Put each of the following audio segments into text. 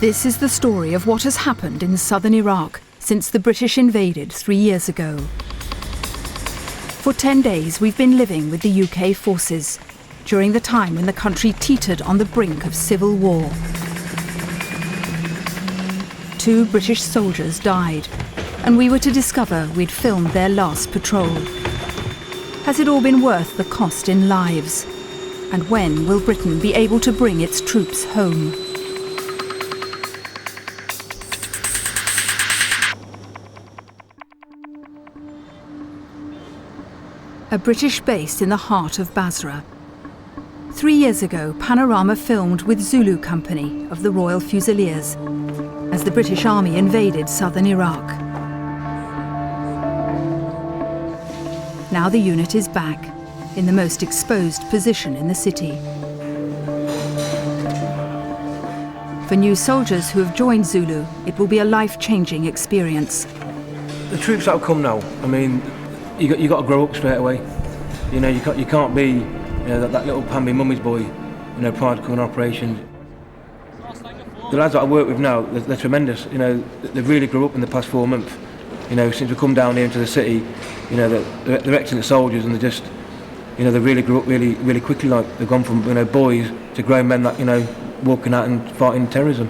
This is the story of what has happened in southern Iraq since the British invaded 3 years ago. For 10 days we've been living with the UK forces, during the time when the country teetered on the brink of civil war. 2 British soldiers died, and we were to discover we'd filmed their last patrol. Has it all been worth the cost in lives? And when will Britain be able to bring its troops home? A British base in the heart of Basra. 3 years ago, Panorama filmed with Zulu Company of the Royal Fusiliers as the British Army invaded southern Iraq. Now the unit is back, in the most exposed position in the city. For new soldiers who have joined Zulu, it will be a life-changing experience. The troops that have come now, I mean, you got to grow up straight away. You know, you can't be that little Pamby mummy's boy, prior to coming on operations. The lads that I work with now, they're tremendous. They've really grew up in the past 4 months. Since we come down here into the city, they're excellent soldiers, and they really grew up really quickly. Like they've gone from boys to grown men that walking out and fighting terrorism.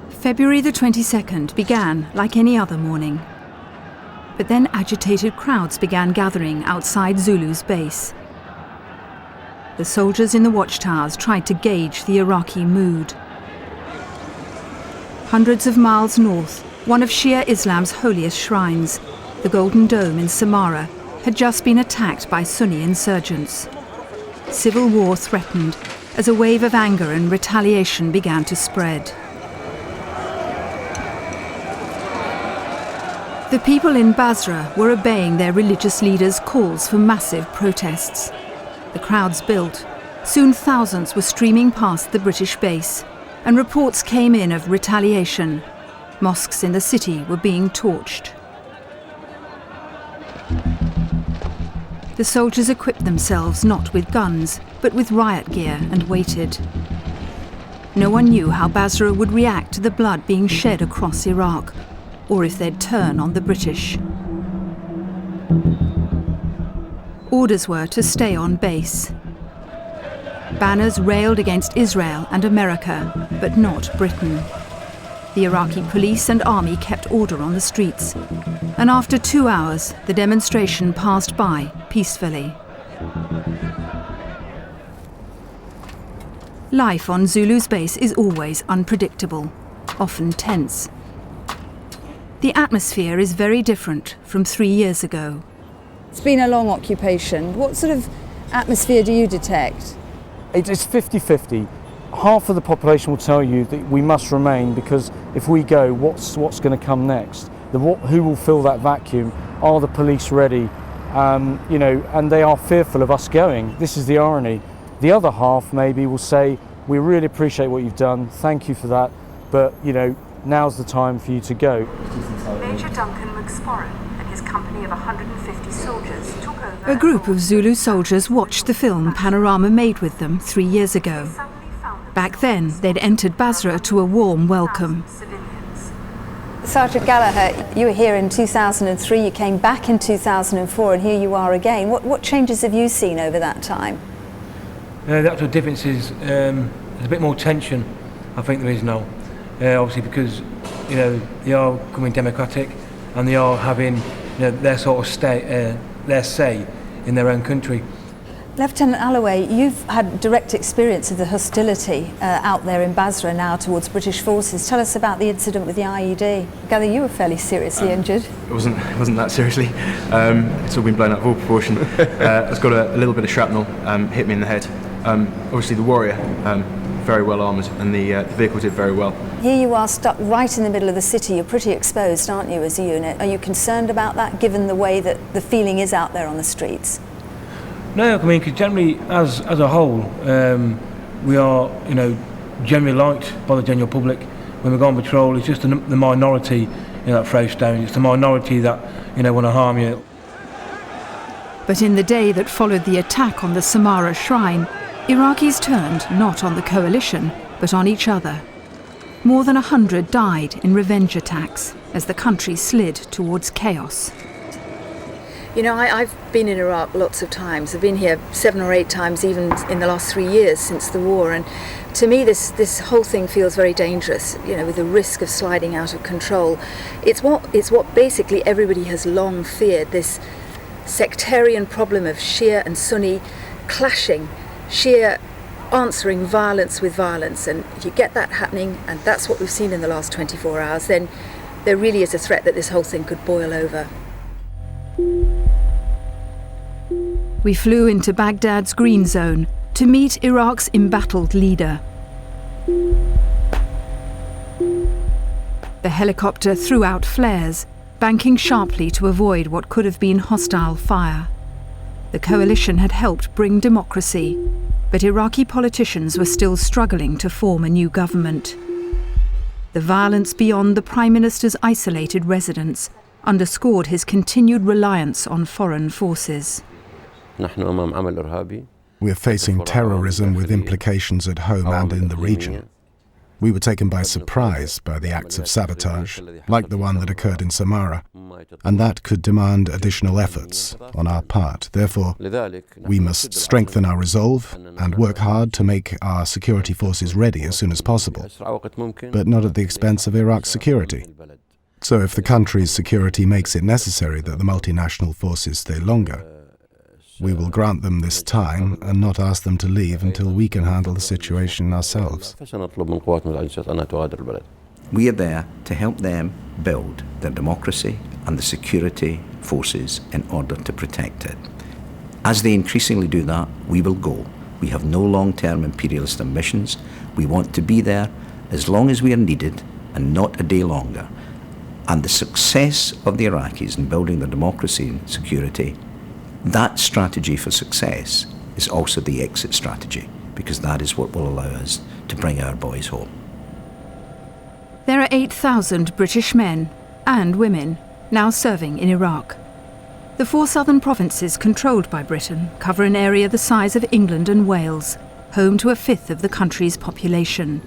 February the 22nd began like any other morning. But then agitated crowds began gathering outside Zulu's base. The soldiers in the watchtowers tried to gauge the Iraqi mood. Hundreds of miles north, one of Shia Islam's holiest shrines, the Golden Dome in Samarra, had just been attacked by Sunni insurgents. Civil war threatened as a wave of anger and retaliation began to spread. The people in Basra were obeying their religious leaders' calls for massive protests. The crowds built. Soon thousands were streaming past the British base, and reports came in of retaliation. Mosques in the city were being torched. The soldiers equipped themselves not with guns, but with riot gear and waited. No one knew how Basra would react to the blood being shed across Iraq, or if they'd turn on the British. Orders were to stay on base. Banners railed against Israel and America, but not Britain. The Iraqi police and army kept order on the streets, and after 2 hours, the demonstration passed by peacefully. Life on Zulu's base is always unpredictable, often tense. The atmosphere is very different from 3 years ago. It's been a long occupation. What sort of atmosphere do you detect? It's 50-50. Half of the population will tell you that we must remain because if we go, what's going to come next? Who will fill that vacuum? Are the police ready? And they are fearful of us going. This is the irony. The other half maybe will say, we really appreciate what you've done, thank you for that, but now's the time for you to go. Major Duncan McSporran and his company of 150 soldiers took over. A group of Zulu soldiers watched the film Panorama made with them 3 years ago. Back then, they'd entered Basra to a warm welcome. Sergeant Gallagher, you were here in 2003, you came back in 2004, and here you are again. What changes have you seen over that time? The actual difference is there's a bit more tension, I think there is now. Obviously because they are becoming democratic and they are having their sort of their say in their own country. Lieutenant Alloway, you've had direct experience of the hostility out there in Basra now towards British forces. Tell us about the incident with the IED. I gather you were fairly seriously injured. It wasn't that seriously. It's all been blown out of all proportion. It's got a little bit of shrapnel hit me in the head. Obviously the Warrior, very well armoured, and the vehicle did very well. Here you are stuck right in the middle of the city. You're pretty exposed, aren't you, as a unit? Are you concerned about that, given the way that the feeling is out there on the streets? No, I mean, because generally, as a whole, we are, generally liked by the general public. When we go on patrol, it's just the minority that throws stones. It's the minority that, want to harm you. But in the day that followed the attack on the Samarra shrine, Iraqis turned not on the coalition, but on each other. More than 100 died in revenge attacks as the country slid towards chaos. You know, I've been in Iraq lots of times. I've been here 7 or 8 times even in the last 3 years since the war, and to me this whole thing feels very dangerous, you know, with the risk of sliding out of control. It's what basically everybody has long feared, this sectarian problem of Shia and Sunni clashing, Shia answering violence with violence, and if you get that happening, and that's what we've seen in the last 24 hours, then there really is a threat that this whole thing could boil over. We flew into Baghdad's green zone to meet Iraq's embattled leader. The helicopter threw out flares, banking sharply to avoid what could have been hostile fire. The coalition had helped bring democracy, but Iraqi politicians were still struggling to form a new government. The violence beyond the Prime Minister's isolated residence underscored his continued reliance on foreign forces. We are facing terrorism with implications at home and in the region. We were taken by surprise by the acts of sabotage, like the one that occurred in Samarra, and that could demand additional efforts on our part. Therefore, we must strengthen our resolve and work hard to make our security forces ready as soon as possible, but not at the expense of Iraq's security. So if the country's security makes it necessary that the multinational forces stay longer, we will grant them this time and not ask them to leave until we can handle the situation ourselves. We are there to help them build their democracy and the security forces in order to protect it. As they increasingly do that, we will go. We have no long-term imperialist ambitions. We want to be there as long as we are needed and not a day longer. And the success of the Iraqis in building their democracy and security, that strategy for success is also the exit strategy, because that is what will allow us to bring our boys home. There are 8,000 British men and women now serving in Iraq. The 4 southern provinces controlled by Britain cover an area the size of England and Wales, home to 1/5 of the country's population.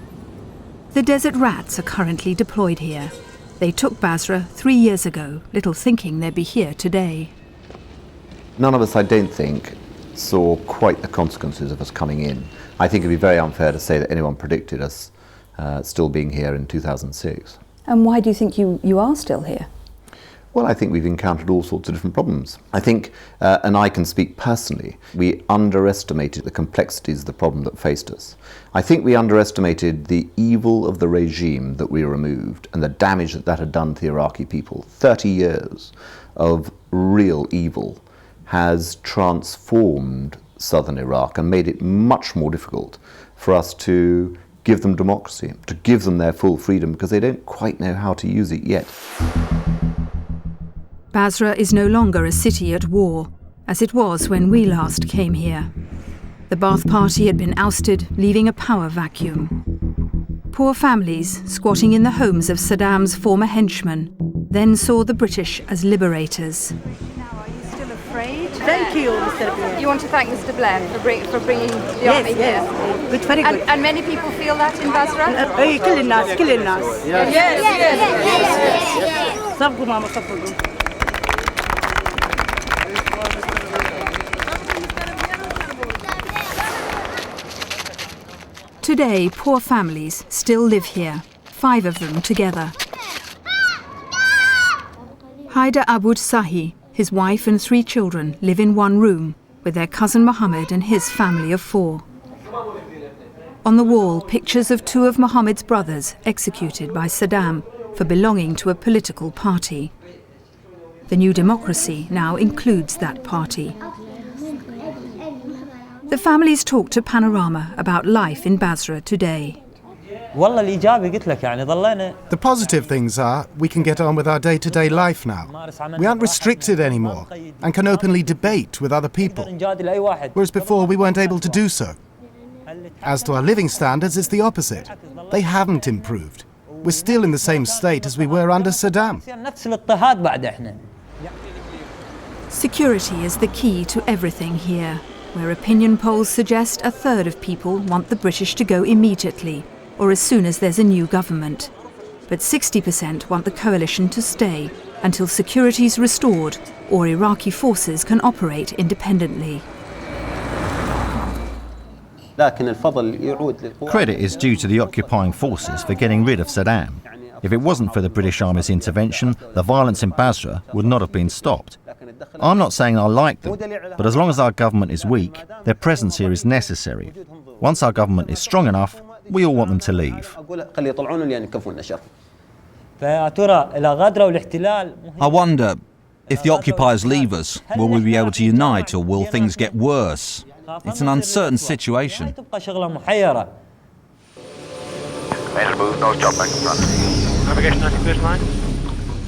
The Desert Rats are currently deployed here. They took Basra 3 years ago, little thinking they'd be here today. None of us, I don't think, saw quite the consequences of us coming in. I think it'd be very unfair to say that anyone predicted us still being here in 2006. And why do you think you are still here? Well, I think we've encountered all sorts of different problems. I think, and I can speak personally, we underestimated the complexities of the problem that faced us. I think we underestimated the evil of the regime that we removed and the damage that that had done to the Iraqi people. 30 years of real evil has transformed southern Iraq and made it much more difficult for us to give them democracy, to give them their full freedom, because they don't quite know how to use it yet. Basra is no longer a city at war, as it was when we last came here. The Ba'ath Party had been ousted, leaving a power vacuum. Poor families, squatting in the homes of Saddam's former henchmen, then saw the British as liberators. Thank you, Mr. Blair. You want to thank Mr. Blair for bringing the army here? Yes, good, very good. And many people feel that in Basra? كل الناس. Yes. صفقوا ماما صفقوا. Today, poor families still live here, 5 of them together. HAIDAR Aboud SAHI, his wife and 3 children live in one room with their cousin Mohammed and his family of 4. On the wall, pictures of 2 of Mohammed's brothers executed by Saddam for belonging to a political party. The new democracy now includes that party. The families talk to Panorama about life in Basra today. The positive things are we can get on with our day-to-day life now. We aren't restricted anymore and can openly debate with other people, whereas before we weren't able to do so. As to our living standards, it's the opposite. They haven't improved. We're still in the same state as we were under Saddam. Security is the key to everything here, where opinion polls suggest 1/3 of people want the British to go immediately, or as soon as there's a new government. But 60% want the coalition to stay until security's restored or Iraqi forces can operate independently. Credit is due to the occupying forces for getting rid of Saddam. If it wasn't for the British Army's intervention, the violence in Basra would not have been stopped. I'm not saying I like them, but as long as our government is weak, their presence here is necessary. Once our government is strong enough, we all want them to leave. I wonder, if the occupiers leave us, will we be able to unite or will things get worse? It's an uncertain situation.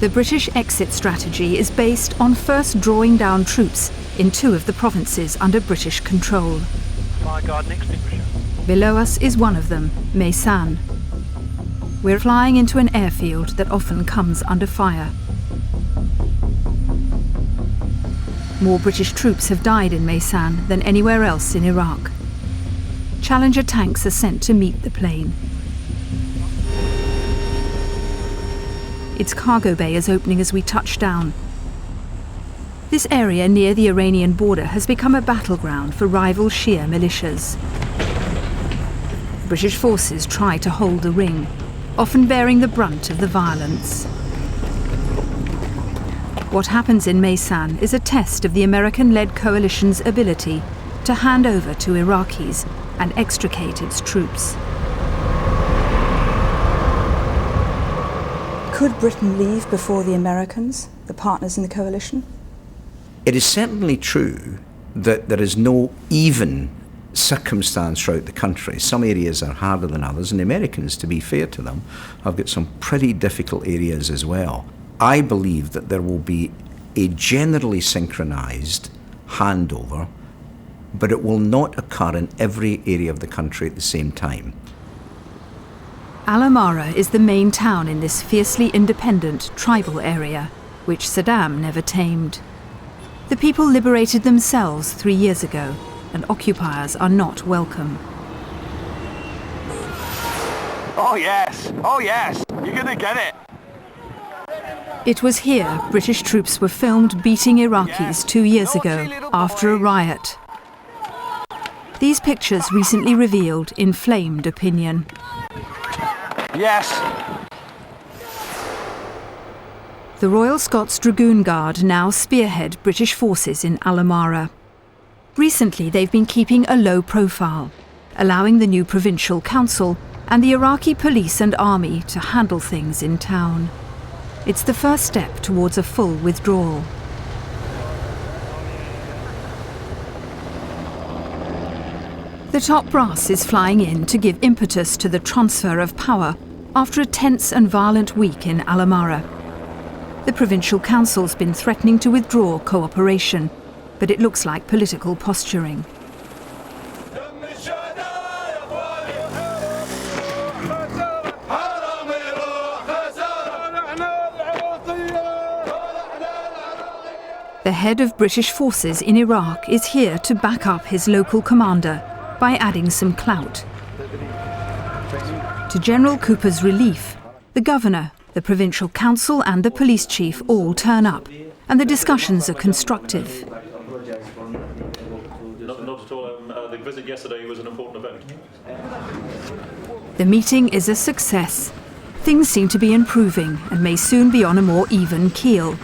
The British exit strategy is based on first drawing down troops in 2 of the provinces under British control. Below us is one of them, Maysan. We're flying into an airfield that often comes under fire. More British troops have died in Maysan than anywhere else in Iraq. Challenger tanks are sent to meet the plane. Its cargo bay is opening as we touch down. This area near the Iranian border has become a battleground for rival Shia militias. British forces try to hold the ring, often bearing the brunt of the violence. What happens in Maysan is a test of the American-led coalition's ability to hand over to Iraqis and extricate its troops. Could Britain leave before the Americans, the partners in the coalition? It is certainly true that there is no even circumstance throughout the country. Some areas are harder than others, and the Americans, to be fair to them, have got some pretty difficult areas as well. I believe that there will be a generally synchronised handover, but it will not occur in every area of the country at the same time. Al-Amara is the main town in this fiercely independent tribal area, which Saddam never tamed. The people liberated themselves 3 years ago, and occupiers are not welcome. Oh yes, you're gonna get it. It was here British troops were filmed beating Iraqis 2 years ago after a riot. These pictures recently revealed inflamed opinion. Yes. The Royal Scots Dragoon Guard now spearhead British forces in Al-Amara. Recently, they've been keeping a low profile, allowing the new provincial council and the Iraqi police and army to handle things in town. It's the first step towards a full withdrawal. The top brass is flying in to give impetus to the transfer of power after a tense and violent week in Al-Amara. The provincial council's been threatening to withdraw cooperation, but it looks like political posturing. The head of British forces in Iraq is here to back up his local commander by adding some clout. To General Cooper's relief, the governor, the provincial council and the police chief all turn up, and the discussions are constructive. Not at all. The visit yesterday was an important event. The meeting is a success. Things seem to be improving and may soon be on a more even keel,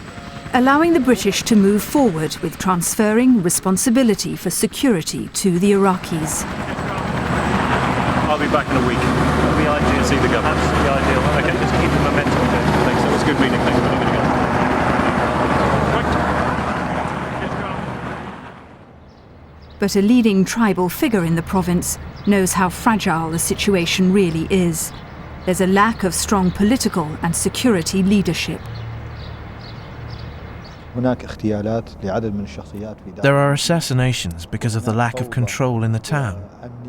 allowing the British to move forward with transferring responsibility for security to the Iraqis. I'll be back in a week. It'll be ideal to see the government. Absolutely ideal. Okay, just keep the momentum going. Thanks. That was a good meeting. Thanks for leaving again. But a leading tribal figure in the province knows how fragile the situation really is. There's a lack of strong political and security leadership. There are assassinations because of the lack of control in the town.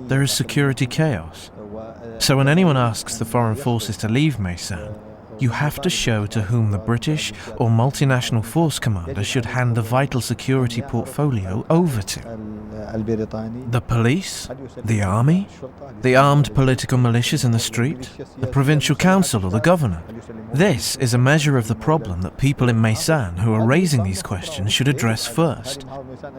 There is security chaos. So when anyone asks the foreign forces to leave Maysan, You have to show to whom the British or multinational force commander should hand the vital security portfolio over to. The police? The army? The armed political militias in the street? The provincial council or the governor? This is a measure of the problem that people in Maysan who are raising these questions should address first.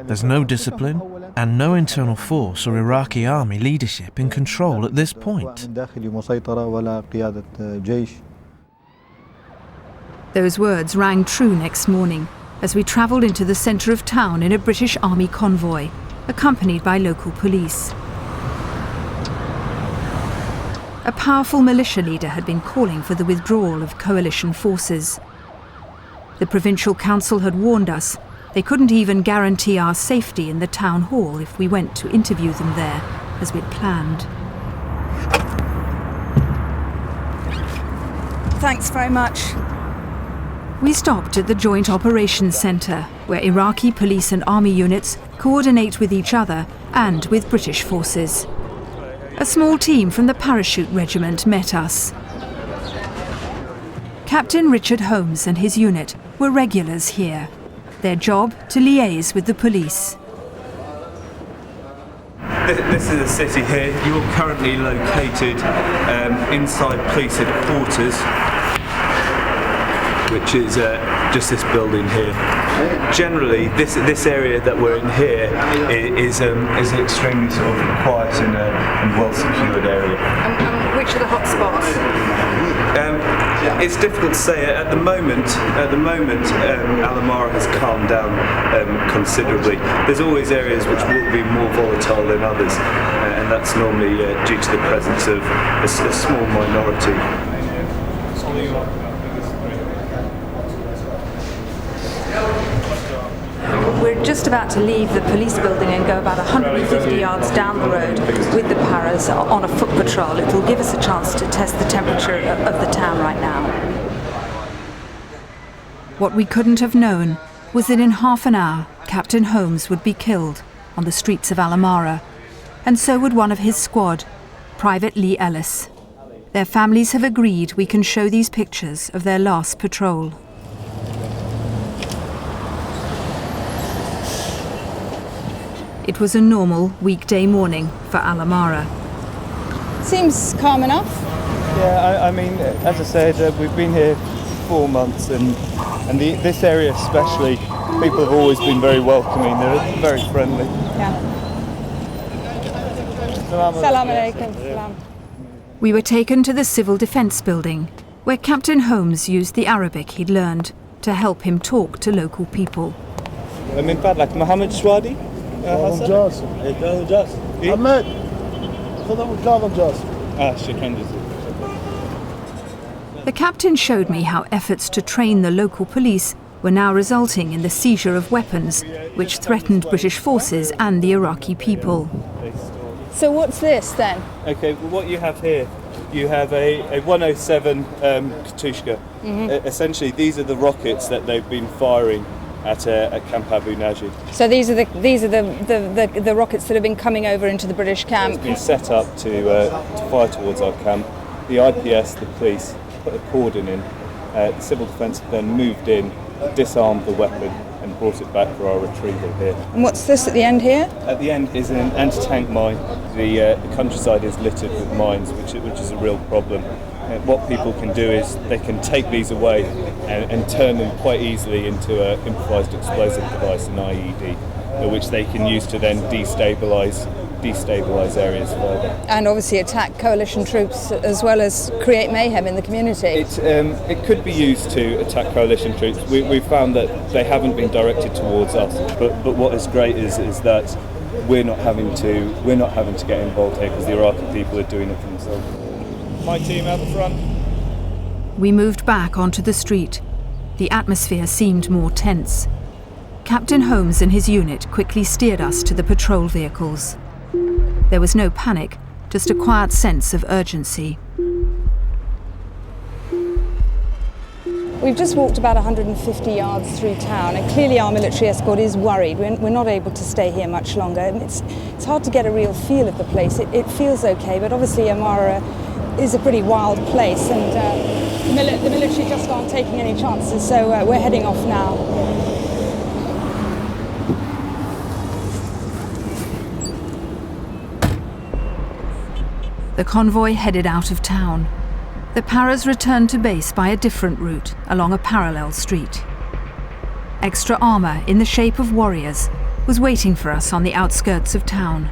There's no discipline and no internal force or Iraqi army leadership in control at this point. Those words rang true next morning as we travelled into the centre of town in a British Army convoy, accompanied by local police. A powerful militia leader had been calling for the withdrawal of coalition forces. The provincial council had warned us they couldn't even guarantee our safety in the town hall if we went to interview them there, as we'd planned. Thanks very much. We stopped at the Joint Operations Centre, where Iraqi police and army units coordinate with each other and with British forces. A small team from the Parachute Regiment met us. Captain Richard Holmes and his unit were regulars here. Their job to liaise with the police. This is the city here. You're currently located inside police headquarters, which is just this building here. Generally, this area that we're in here is an extremely sort of quiet and well-secured area. Which are the hot spots? It's difficult to say. At the moment, Al-Amara has calmed down considerably. There's always areas which will be more volatile than others, and that's normally due to the presence of a small minority. We're just about to leave the police building and go about 150 yards down the road with the paras on a foot patrol. It will give us a chance to test the temperature of the town right now. What we couldn't have known was that in half an hour, Captain Holmes would be killed on the streets of Al-Amara, and so would one of his squad, Private Lee Ellis. Their families have agreed we can show these pictures of their last patrol. It was a normal weekday morning for Al-Amara. Seems calm enough. Yeah, I mean, as I said, we've been here 4 months, and this area especially, people have always been very welcoming. They're very friendly. Yeah. Salam alaikum. Salam. We were taken to the Civil Defence Building, where Captain Holmes used the Arabic he'd learned to help him talk to local people. من فضلك محمد شوادي؟ جاسم جاسم محمد خذهم الكاظم جاسم شكرا جزيلا. The captain showed me how efforts to train the local police were now resulting in the seizure of weapons which threatened British forces and the Iraqi people. So what's this then? Okay, well, what you have here, you have a 107 Katyusha. Essentially, these are the rockets that they've been firing at Camp Abu Najib. So these are the rockets that have been coming over into the British camp. It's been set up to fire towards our camp. The IPS, the police, put a cordon in. The civil defence then moved in, disarmed the weapon, and brought it back for our retrieval here. And what's this at the end here? At the end is an anti-tank mine. The countryside is littered with mines, which is a real problem. What people can do is they can take these away and turn them quite easily into an improvised explosive device, an IED, which they can use to then destabilise areas further. And obviously attack coalition troops as well as create mayhem in the community. It could be used to attack coalition troops. We found that they haven't been directed towards us, but what is great is that we're not having to get involved here because the Iraqi people are doing it for themselves. My team out the front. We moved back onto the street. The atmosphere seemed more tense. Captain Holmes and his unit quickly steered us to the patrol vehicles. There was no panic, just a quiet sense of urgency. We've just walked about 150 yards through town, and clearly our military escort is worried. We're not able to stay here much longer. And it's hard to get a real feel of the place. It feels okay, but obviously Amara is a pretty wild place, and the military just aren't taking any chances, so we're heading off now. The convoy headed out of town. The Paras returned to base by a different route, along a parallel street. Extra armour, in the shape of warriors, was waiting for us on the outskirts of town.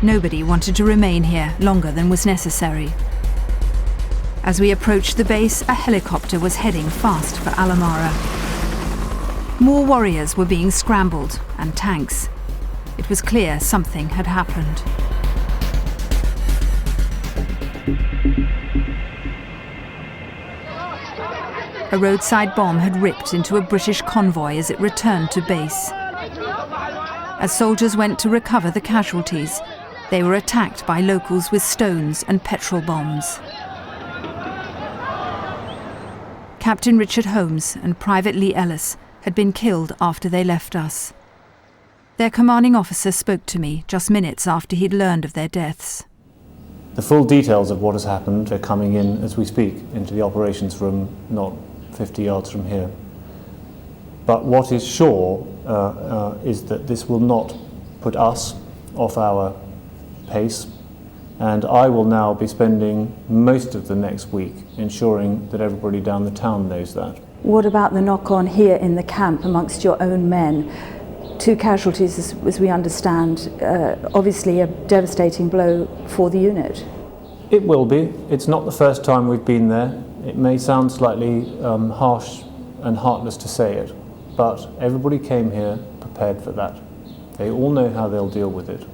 Nobody wanted to remain here longer than was necessary. As we approached the base, a helicopter was heading fast for Al-Amara. More warriors were being scrambled, and tanks. It was clear something had happened. A roadside bomb had ripped into a British convoy as it returned to base. As soldiers went to recover the casualties, they were attacked by locals with stones and petrol bombs. Captain Richard Holmes and Private Lee Ellis had been killed after they left us. Their commanding officer spoke to me just minutes after he'd learned of their deaths. The full details of what has happened are coming in as we speak into the operations room, not 50 yards from here. But what is sure is that this will not put us off our pace, and I will now be spending most of the next week ensuring that everybody down the town knows that. What about the knock-on here in the camp amongst your own men? 2 casualties, as we understand, obviously a devastating blow for the unit. It will be. It's not the first time we've been there. It may sound slightly harsh and heartless to say it, but everybody came here prepared for that. They all know how they'll deal with it.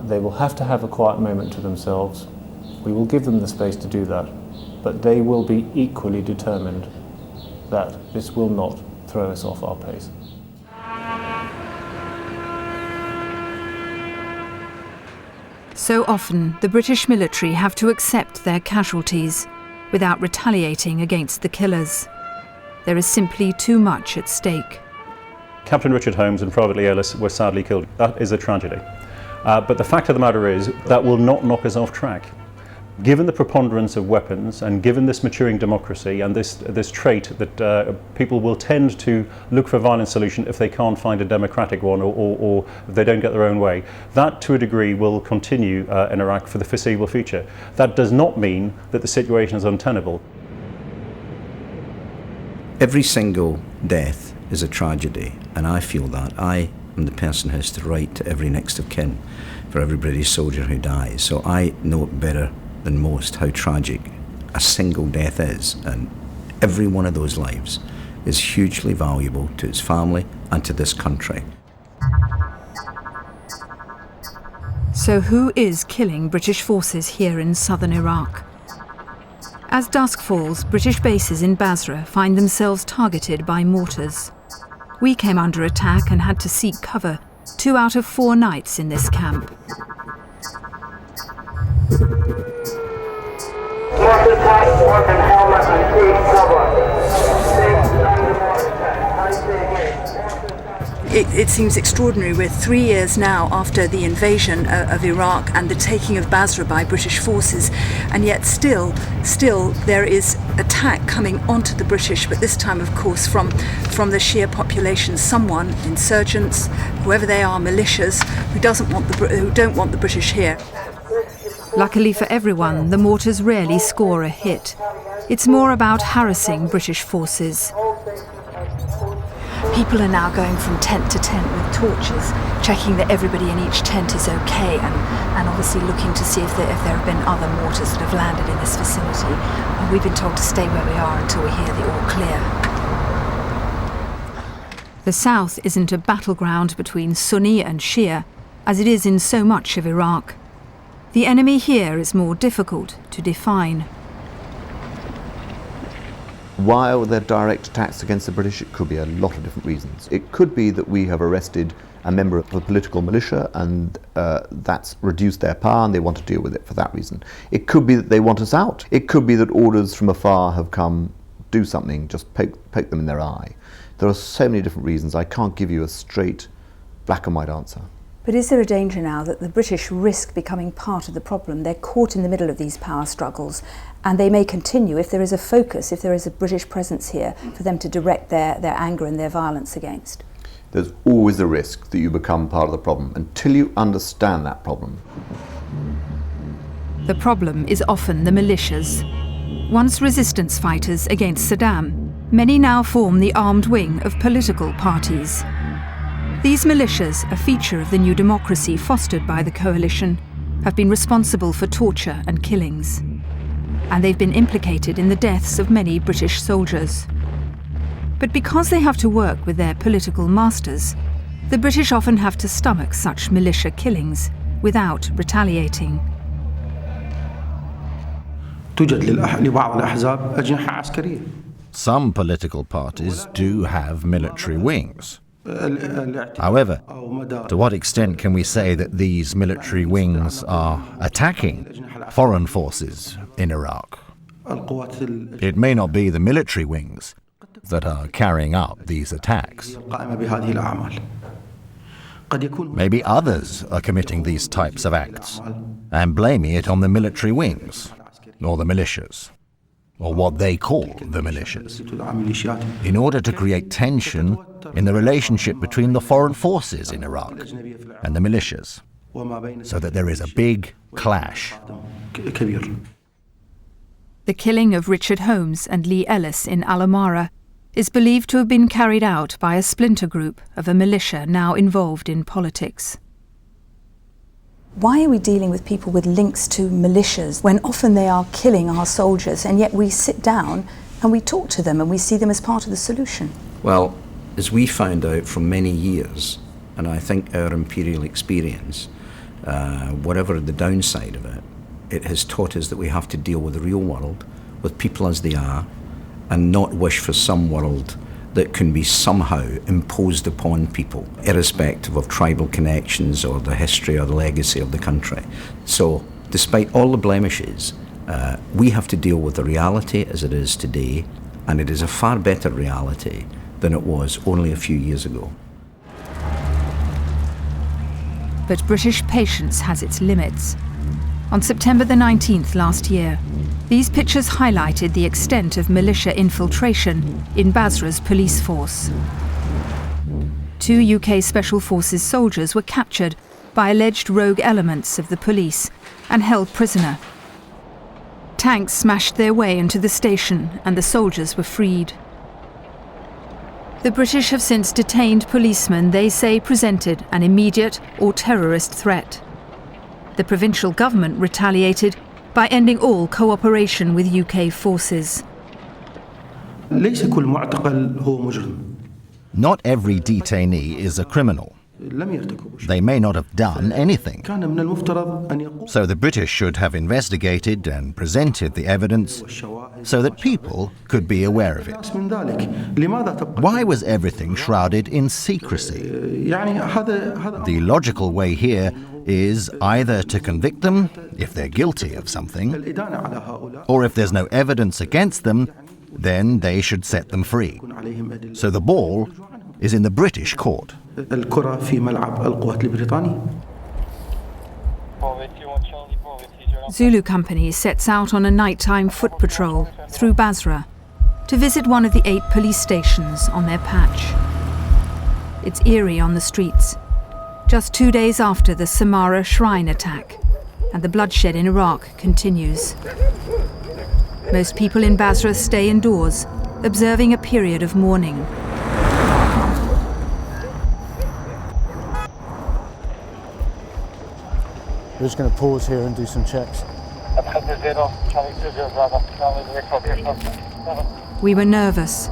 They will have to have a quiet moment to themselves. We will give them the space to do that, but they will be equally determined that this will not throw us off our pace. So often, the British military have to accept their casualties without retaliating against the killers. There is simply too much at stake. Captain Richard Holmes and Private Lee Ellis were sadly killed. That is a tragedy. But the fact of the matter is that will not knock us off track. Given the preponderance of weapons and given this maturing democracy and this trait that people will tend to look for a violent solution if they can't find a democratic one or if they don't get their own way, that to a degree will continue in Iraq for the foreseeable future. That does not mean that the situation is untenable. Every single death is a tragedy, and I feel that. I am the person who has to write to every next of kin for every British soldier who dies, so I know it better than most how tragic a single death is, and every one of those lives is hugely valuable to its family and to this country. So who is killing British forces here in southern Iraq? As dusk falls, British bases in Basra find themselves targeted by mortars. We came under attack and had to seek cover 2 out of 4 nights in this camp. It seems extraordinary. We're 3 years now after the invasion of Iraq and the taking of Basra by British forces, and yet still there is attack coming onto the British, but this time of course from the Shia population, someone, insurgents, whoever they are, militias, who don't want the British here. Luckily for everyone, the mortars rarely score a hit. It's more about harassing British forces. People are now going from tent to tent with torches, checking that everybody in each tent is okay, and obviously looking to see if there have been other mortars that have landed in this facility. And we've been told to stay where we are until we hear the all clear. The south isn't a battleground between Sunni and Shia, as it is in so much of Iraq. The enemy here is more difficult to define. Why are there direct attacks against the British? It could be a lot of different reasons. It could be that we have arrested a member of a political militia and that's reduced their power and they want to deal with it for that reason. It could be that they want us out. It could be that orders from afar have come, do something, just poke them in their eye. There are so many different reasons. I can't give you a straight black and white answer. But is there a danger now that the British risk becoming part of the problem? They're caught in the middle of these power struggles, and they may continue if there is a focus, if there is a British presence here, for them to direct their anger and their violence against. There's always a risk that you become part of the problem until you understand that problem. The problem is often the militias. Once resistance fighters against Saddam, many now form the armed wing of political parties. These militias, a feature of the new democracy fostered by the coalition, have been responsible for torture and killings. And they've been implicated in the deaths of many British soldiers. But because they have to work with their political masters, the British often have to stomach such militia killings without retaliating. Some political parties do have military wings. However, to what extent can we say that these military wings are attacking foreign forces in Iraq? It may not be the military wings that are carrying out these attacks. Maybe others are committing these types of acts and blaming it on the military wings or the militias, or what they call the militias, in order to create tension in the relationship between the foreign forces in Iraq and the militias, so that there is a big clash. The killing of Richard Holmes and Lee Ellis in Al-Amara is believed to have been carried out by a splinter group of a militia now involved in politics. Why are we dealing with people with links to militias when often they are killing our soldiers, and yet we sit down and we talk to them and we see them as part of the solution? Well, as we found out from many years, and I think our imperial experience, whatever the downside of it, it has taught us that we have to deal with the real world, with people as they are, and not wish for some world that can be somehow imposed upon people, irrespective of tribal connections or the history or the legacy of the country. So, despite all the blemishes, we have to deal with the reality as it is today, and it is a far better reality than it was only a few years ago. But British patience has its limits. On September the 19th last year, these pictures highlighted the extent of militia infiltration in Basra's police force. 2 UK Special Forces soldiers were captured by alleged rogue elements of the police and held prisoner. Tanks smashed their way into the station and the soldiers were freed. The British have since detained policemen they say presented an immediate or terrorist threat. The provincial government retaliated by ending all cooperation with UK forces. Not every detainee is a criminal. They may not have done anything. So the British should have investigated and presented the evidence so that people could be aware of it. Why was everything shrouded in secrecy? The logical way here is either to convict them if they're guilty of something, or if there's no evidence against them, then they should set them free. So the ball is in the British court. Zulu Company sets out on a nighttime foot patrol through Basra to visit one of the 8 police stations on their patch. It's eerie on the streets, just 2 days after the Samarra shrine attack, and the bloodshed in Iraq continues. Most people in Basra stay indoors, observing a period of mourning. We're just going to pause here and do some checks. We were nervous,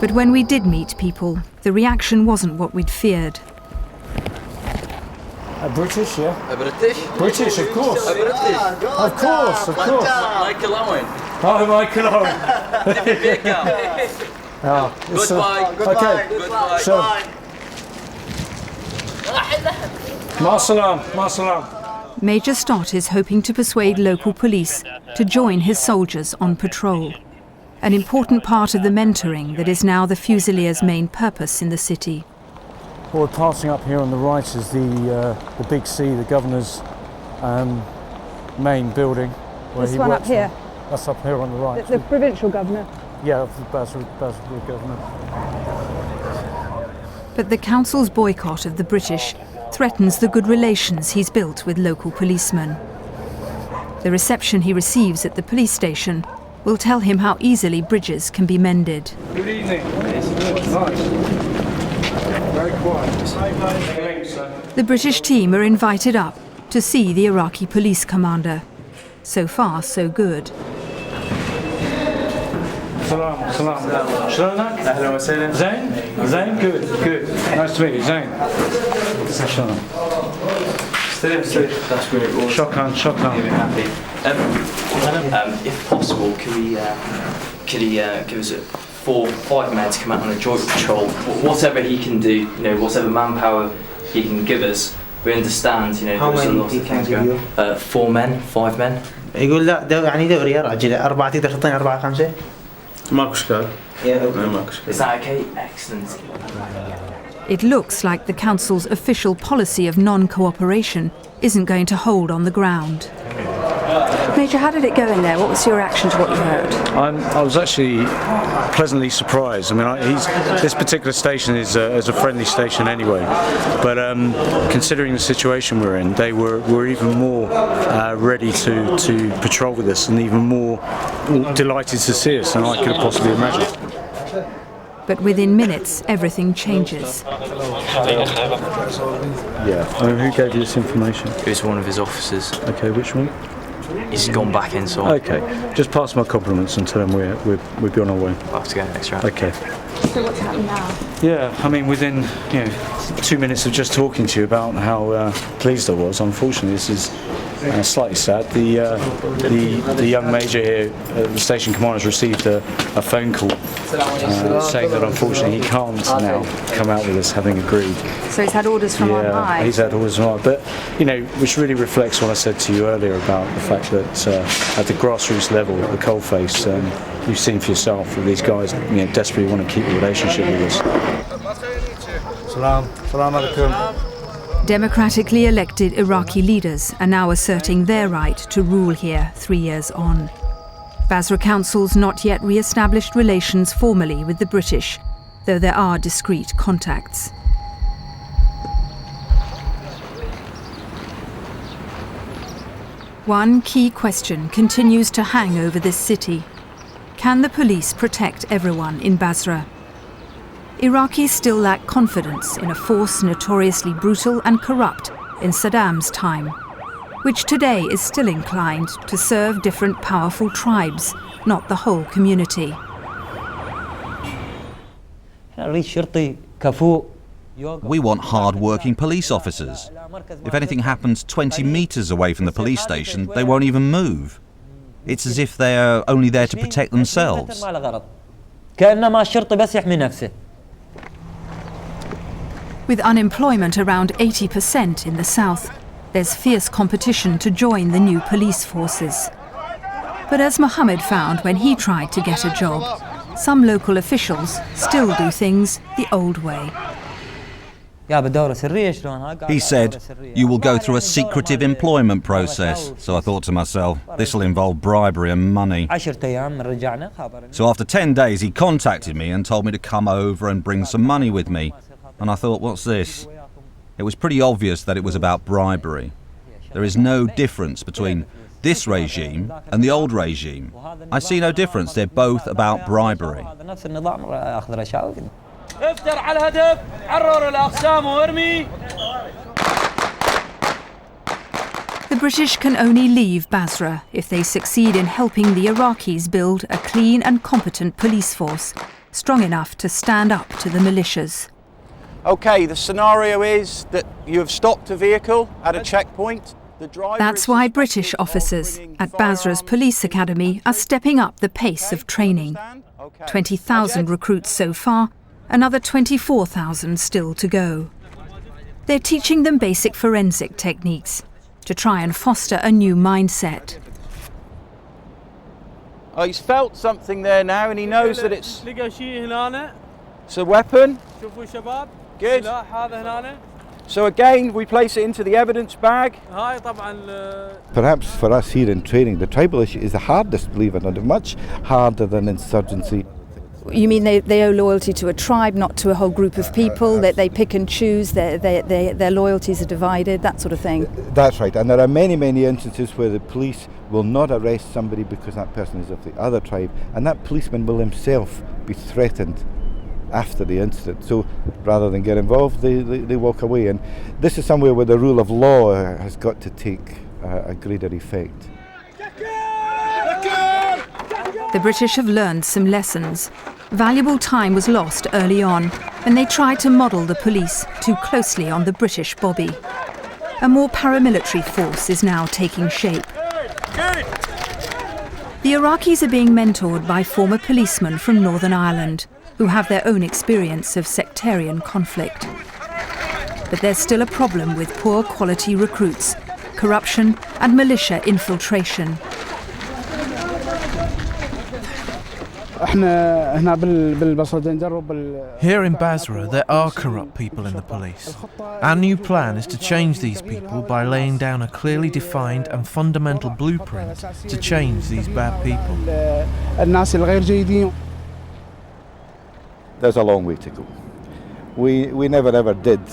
but when we did meet people, the reaction wasn't what we'd feared. British, yeah? British? British, of course. Of course, of course. Michael Owen. Hi, Michael Owen. Goodbye. Okay. Goodbye. So. Ma salam. Ma salam. Major Stott is hoping to persuade local police to join his soldiers on patrol, an important part of the mentoring that is now the Fusiliers' main purpose in the city. Well, we're passing up here on the right is the Big C, the Governor's main building. Where this one up here? That's up here on the right. The provincial governor? Yeah, the Basra governor. But the council's boycott of the British threatens the good relations he's built with local policemen. The reception he receives at the police station will tell him how easily bridges can be mended. Good evening. Nice. Very quiet. The British team are invited up to see the Iraqi police commander. So far, so good. Salam, salam. Shlonak? Ahlan wa sahlan. Zain? Zain? Good, good. Nice to meet you, Zain. Shalom. That's great. Shokran, shokran. If possible, could he give us 4 or 5 men to come out on a joint patrol? Whatever he can do, whatever manpower he can give us. We understand, how many he can give you? 4 men, 5 men. يقول لا يعني دوري يا راجل 4 تقدر تعطيني 4 5 ماكو اشكال. Is that okay? Excellent. It looks like the council's official policy of non-cooperation isn't going to hold on the ground. Major, how did it go in there? What was your reaction to what you heard? I was actually pleasantly surprised. I mean, this particular station is a friendly station anyway, but considering the situation we're in, they were even more ready to patrol with us and even more delighted to see us than I could have possibly imagined. But within minutes, everything changes. Yeah. Who gave you this information? It was one of his officers. Okay, which one? He's gone back inside. Okay, just pass my compliments and tell him we'll be on our way. I'll have to go next round. Okay. So what's happening now? Yeah, I mean, within 2 minutes of just talking to you about how pleased I was, unfortunately, this is slightly sad. The young major here, the station commander, has received a phone call saying that unfortunately he can't now come out with us, having agreed. So he's had orders from on high. Yeah, he's had orders from on high. But which really reflects what I said to you earlier about the fact that at the grassroots level, at the coalface, you've seen for yourself that these guys desperately want to keep a relationship with us. Salam alaikum. Democratically elected Iraqi leaders are now asserting their right to rule here 3 years on. Basra Council's not yet re-established relations formally with the British, though there are discreet contacts. One key question continues to hang over this city. Can the police protect everyone in Basra? Iraqis still lack confidence in a force notoriously brutal and corrupt in Saddam's time, which today is still inclined to serve different powerful tribes, not the whole community. We want hard-working police officers. If anything happens 20 metres away from the police station, they won't even move. It's as if they're only there to protect themselves. With unemployment around 80% in the south, there's fierce competition to join the new police forces. But as Mohammed found when he tried to get a job, some local officials still do things the old way. He said, "You will go through a secretive employment process." So I thought to myself, this will involve bribery and money. So after 10 days, he contacted me and told me to come over and bring some money with me. And I thought, what's this? It was pretty obvious that it was about bribery. There is no difference between this regime and the old regime. I see no difference. They're both about bribery. The British can only leave Basra if they succeed in helping the Iraqis build a clean and competent police force, strong enough to stand up to the militias. Okay, the scenario is that you have stopped a vehicle at a checkpoint. That's why British officers at Basra's police academy are stepping up the pace of training. 20,000 recruits so far, another 24,000 still to go. They're teaching them basic forensic techniques to try and foster a new mindset. Oh, he's felt something there now and he knows that it's a weapon. Good. So again, we place it into the evidence bag. Perhaps for us here in training, the tribal issue is the hardest, believe it or not, much harder than insurgency. You mean they owe loyalty to a tribe, not to a whole group of people, that they pick and choose, their loyalties are divided, that sort of thing? That's right, and there are many, many instances where the police will not arrest somebody because that person is of the other tribe, and that policeman will himself be threatened after the incident. So rather than get involved, they walk away, and this is somewhere where the rule of law has got to take a greater effect. The British have learned some lessons. Valuable time was lost early on, and they tried to model the police too closely on the British bobby. A more paramilitary force is now taking shape. The Iraqis are being mentored by former policemen from Northern Ireland, who have their own experience of sectarian conflict. But there's still a problem with poor quality recruits, corruption and militia infiltration. Here in Basra, there are corrupt people in the police. Our new plan is to change these people by laying down a clearly defined and fundamental blueprint to change these bad people. There's a long way to go. We never ever did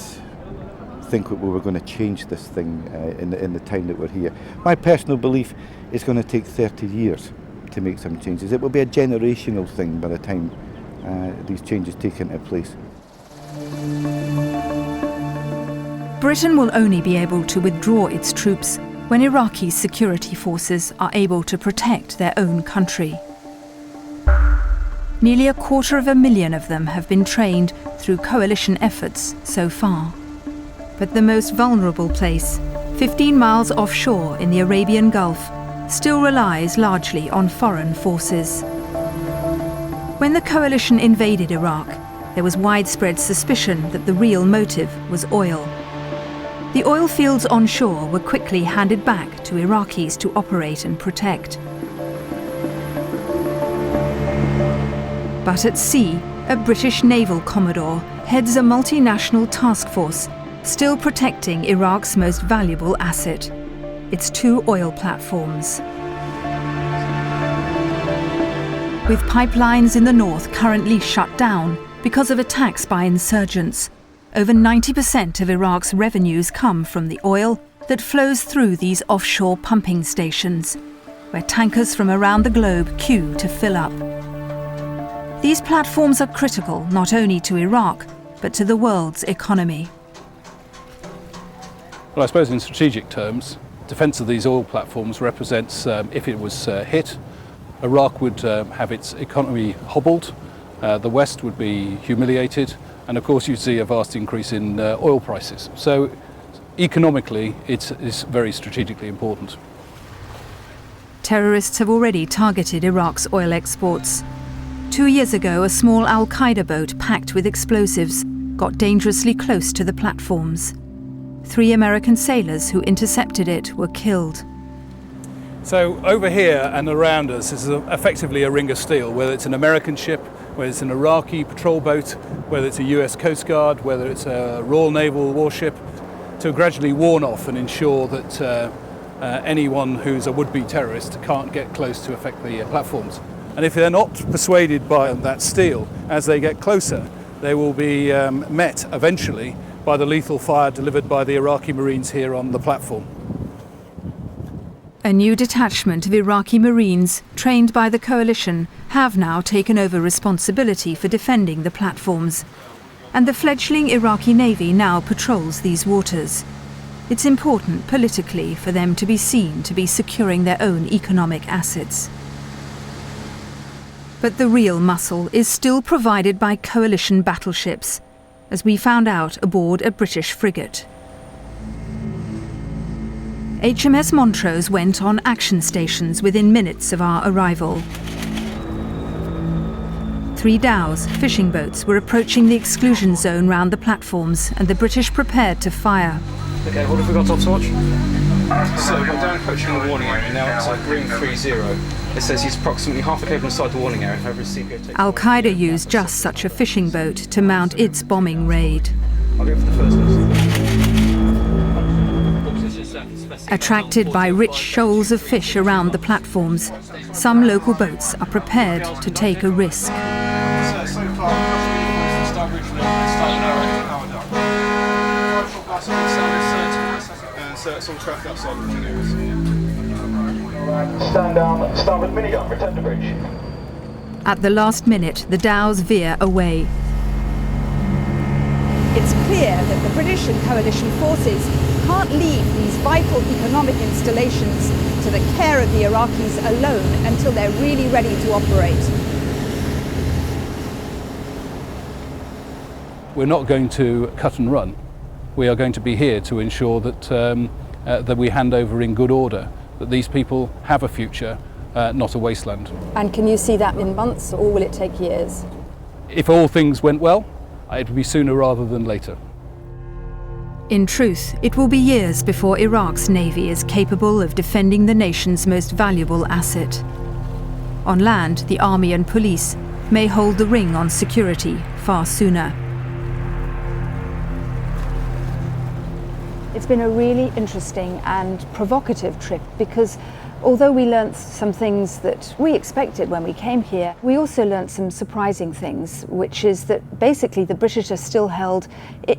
think that we were going to change this thing in the time that we're here. My personal belief is going to take 30 years to make some changes. It will be a generational thing by the time these changes take into place. Britain will only be able to withdraw its troops when Iraqi security forces are able to protect their own country. Nearly 250,000 of them have been trained through coalition efforts so far. But the most vulnerable place, 15 miles offshore in the Arabian Gulf, still relies largely on foreign forces. When the coalition invaded Iraq, there was widespread suspicion that the real motive was oil. The oil fields onshore were quickly handed back to Iraqis to operate and protect. But at sea, a British naval commodore heads a multinational task force still protecting Iraq's most valuable asset, its 2 oil platforms. With pipelines in the north currently shut down because of attacks by insurgents, over 90% of Iraq's revenues come from the oil that flows through these offshore pumping stations, where tankers from around the globe queue to fill up. These platforms are critical not only to Iraq, but to the world's economy. Well, I suppose in strategic terms, defence of these oil platforms represents, if it was hit, Iraq would have its economy hobbled, the West would be humiliated, and of course you'd see a vast increase in oil prices. So economically, it's very strategically important. Terrorists have already targeted Iraq's oil exports. 2 years ago, a small Al-Qaeda boat packed with explosives got dangerously close to the platforms. 3 American sailors who intercepted it were killed. So over here and around us is effectively a ring of steel, whether it's an American ship, whether it's an Iraqi patrol boat, whether it's a US Coast Guard, whether it's a Royal Naval warship, to gradually warn off and ensure that anyone who's a would-be terrorist can't get close to affect the platforms. And if they're not persuaded by that steel, as they get closer, they will be met eventually by the lethal fire delivered by the Iraqi Marines here on the platform. A new detachment of Iraqi Marines, trained by the coalition, have now taken over responsibility for defending the platforms. And the fledgling Iraqi Navy now patrols these waters. It's important politically for them to be seen to be securing their own economic assets. But the real muscle is still provided by coalition battleships, as we found out aboard a British frigate. HMS Montrose went on action stations within minutes of our arrival. 3 dhows, fishing boats, were approaching the exclusion zone round the platforms, and the British prepared to fire. Okay, what have we got off to watch? So we're down approaching the warning area now. It's like room 30. It says he's approximately half a cable inside the warning area. If ever a CPO takes Al-Qaeda used just such a fishing boat to mount its bombing raid. I'll go for the first person. Attracted by rich shoals of fish around the platforms, some local boats are prepared to take a risk. Stand down, starboard minigun, return to bridge. At the last minute, the dhows veer away. It's clear that the British and coalition forces can't leave these vital economic installations to the care of the Iraqis alone until they're really ready to operate. We're not going to cut and run. We are going to be here to ensure that, that we hand over in good order, that these people have a future, not a wasteland. And can you see that in months, or will it take years? If all things went well, it would be sooner rather than later. In truth, it will be years before Iraq's navy is capable of defending the nation's most valuable asset. On land, the army and police may hold the ring on security far sooner. It's been a really interesting and provocative trip because although we learnt some things that we expected when we came here, we also learnt some surprising things, which is that basically the British are still held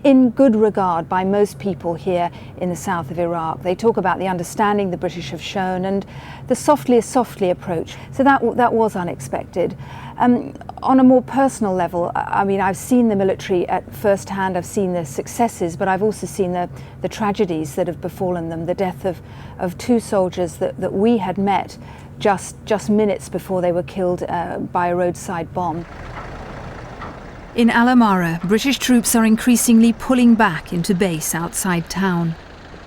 in good regard by most people here in the south of Iraq. They talk about the understanding the British have shown and the softly approach. So that was unexpected. On a more personal level, I mean, I've seen the military at first hand, I've seen the successes, but I've also seen the tragedies that have befallen them, the death of two soldiers that we had met just minutes before they were killed by a roadside bomb. In Al-Amara, British troops are increasingly pulling back into base outside town,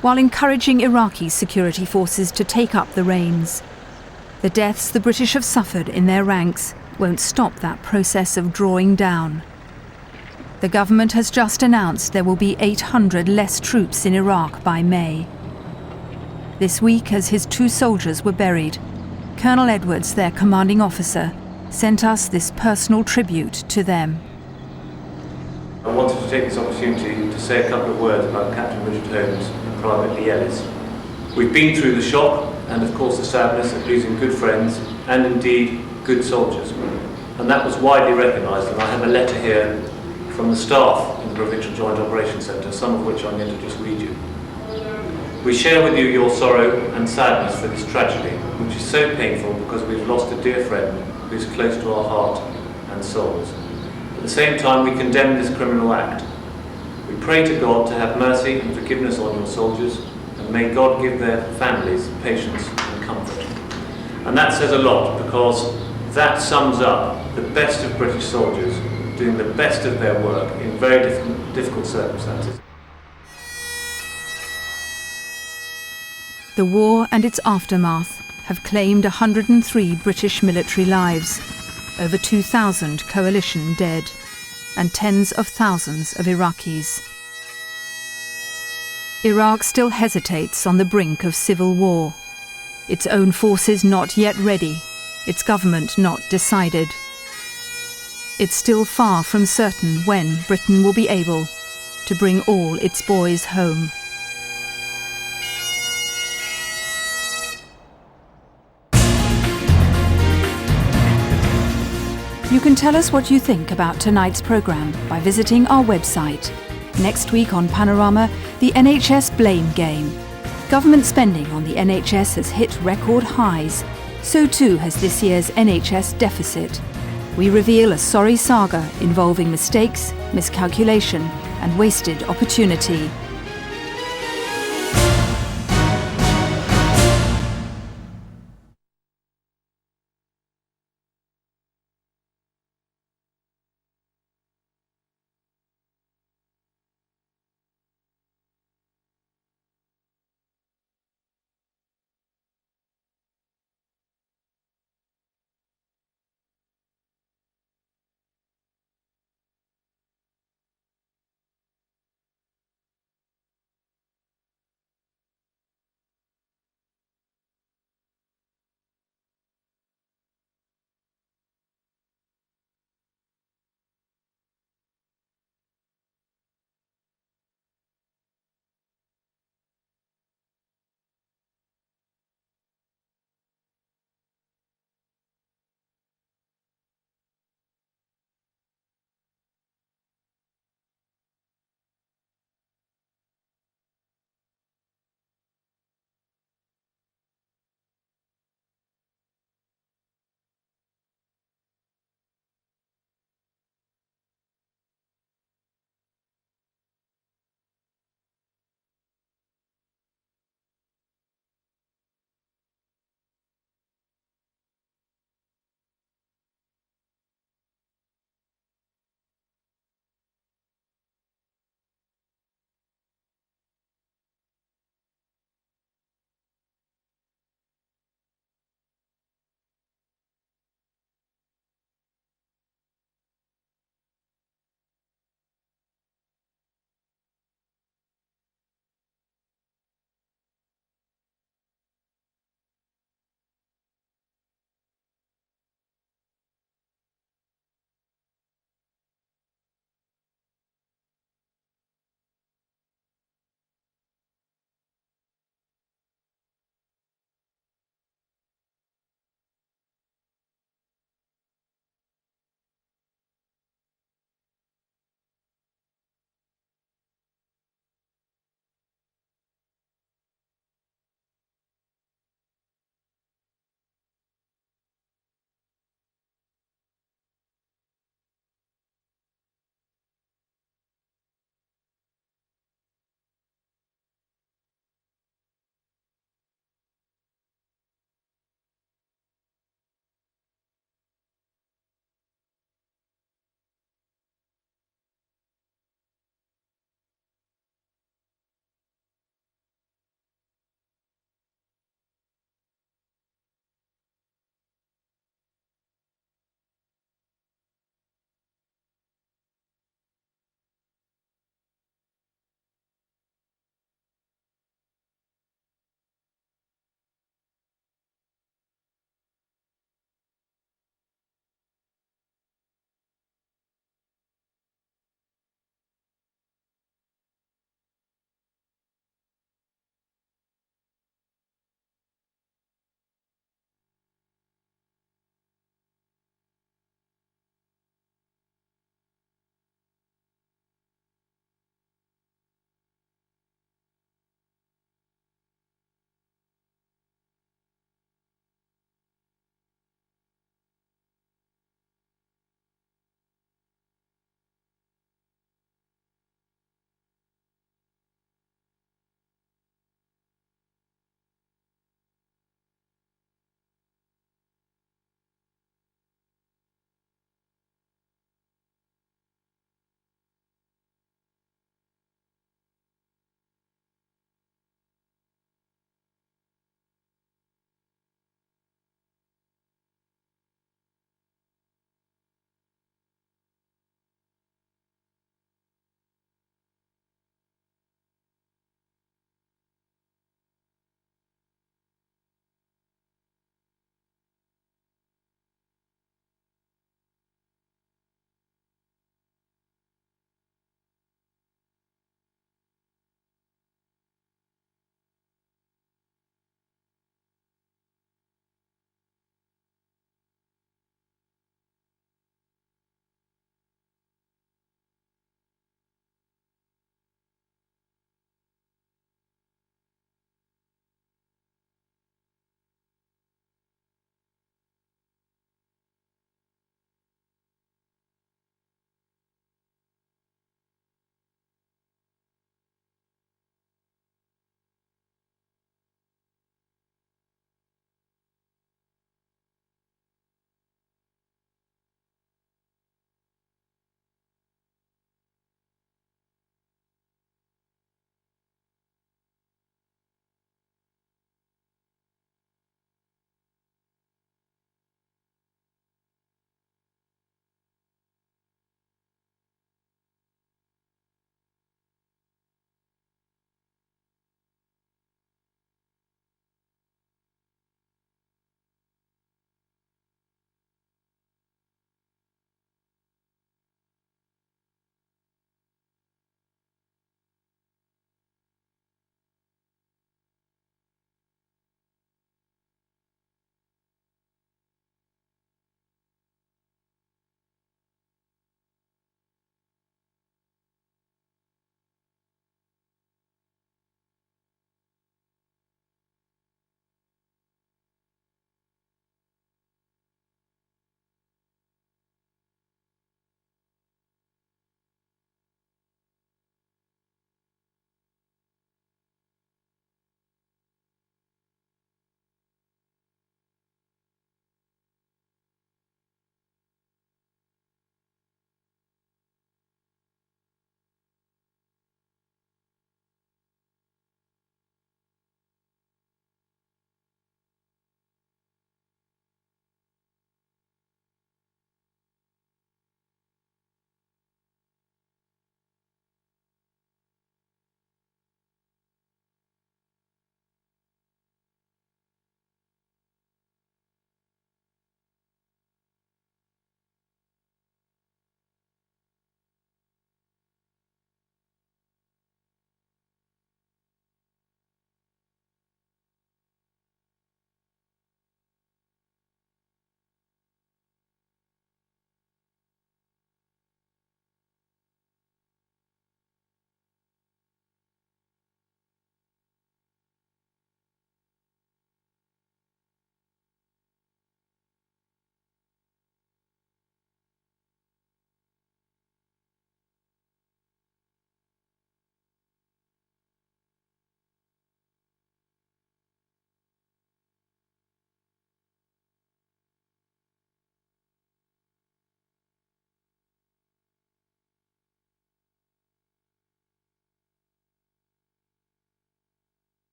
while encouraging Iraqi security forces to take up the reins. The deaths the British have suffered in their ranks won't stop that process of drawing down. The government has just announced there will be 800 less troops in Iraq by May. This week, as his two soldiers were buried, Colonel Edwards, their commanding officer, sent us this personal tribute to them. I wanted to take this opportunity to say a couple of words about Captain Richard Holmes and Private Lee Ellis. We've been through the shock and of course the sadness of losing good friends and indeed good soldiers. And that was widely recognised, and I have a letter here from the staff in the Provincial Joint Operations Centre, some of which I'm going to just read you. We share with you your sorrow and sadness for this tragedy, which is so painful because we've lost a dear friend who is close to our heart and souls. At the same time, we condemn this criminal act. We pray to God to have mercy and forgiveness on your soldiers, and may God give their families patience and comfort. And that says a lot, because that sums up the best of British soldiers doing the best of their work in very difficult circumstances. The war and its aftermath have claimed 103 British military lives, over 2,000 coalition dead, and tens of thousands of Iraqis. Iraq still hesitates on the brink of civil war. Its own forces not yet ready, its government not decided. It's still far from certain when Britain will be able to bring all its boys home. You can tell us what you think about tonight's programme by visiting our website. Next week on Panorama, the NHS blame game. Government spending on the NHS has hit record highs. So too has this year's NHS deficit. We reveal a sorry saga involving mistakes, miscalculation and wasted opportunity.